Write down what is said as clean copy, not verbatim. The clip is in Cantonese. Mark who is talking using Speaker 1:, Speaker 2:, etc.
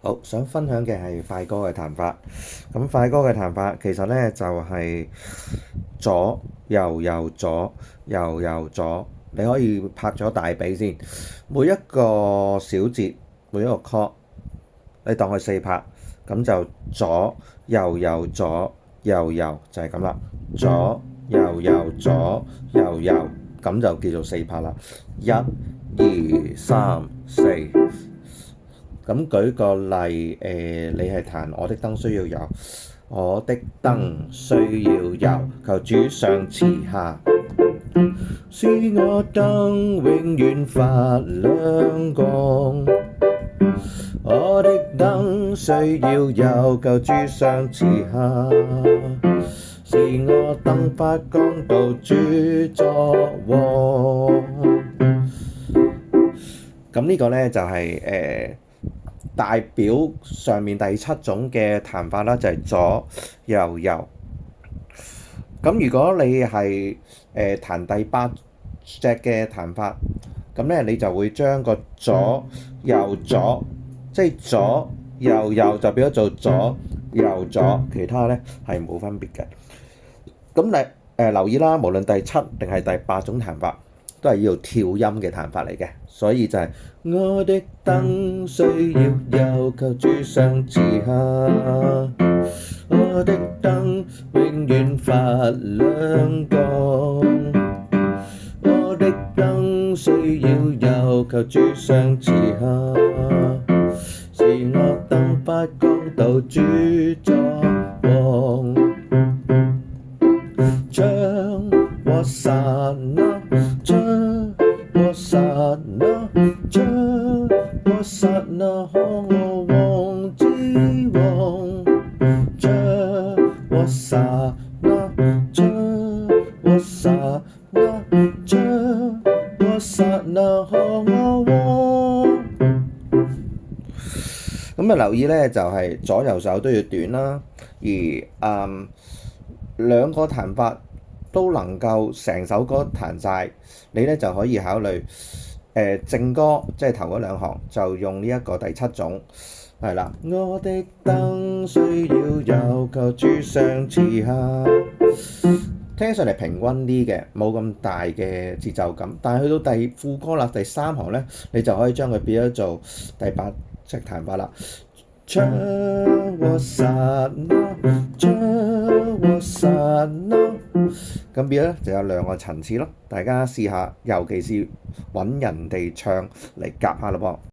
Speaker 1: 好，想分享嘅係快歌嘅彈法。咁快歌嘅彈法其實呢就係左右右左右右左，你可以拍咗大髀先。每一個小節，每一個 chord，你當佢4拍，咁就左右右左右右就係咁啦。左右右左右右，咁就叫做4拍啦。1、2、3、4。咁舉個例，你係彈我的燈需要油，我的燈需要油，求主上慈下，使我燈永遠發亮光。我的燈需要油，求主上慈下，使我燈發光到主作王。咁呢個呢就係代表上面第7種嘅彈法啦，就係左右右。咁如果你係彈第8隻嘅彈法，咁咧你就會將個左右左，即係左右右就變咗做左右左，其他咧係冇分別嘅。咁你留意啦，無論第7定係第8種彈法，都係要跳音嘅彈法嚟嘅，所以就係我的燈需要油，求主上慈下，我的燈永遠發亮光，我的燈需要油，求主上慈下，使我燈發光到主作王。將和散那，將和散那，將和散那，可我王之王。將和散那，將和散那，將和散那，可我王。咁留意咧，就係左右手都要短啦，而兩個彈法都能夠成首歌彈晒，你咧就可以考慮正歌，即係頭嗰2行就用呢一個第7種，係啦。我的燈需要油，求主上慈下，聽上嚟平均啲嘅，冇咁大嘅節奏感。但係去到副歌啦，第3行咧，你就可以將佢變咗做第8隻彈法啦。將和散那，將和散那，咁變咗就有2個層次咯。大家試下，尤其是揾人哋唱嚟夾下咯噃。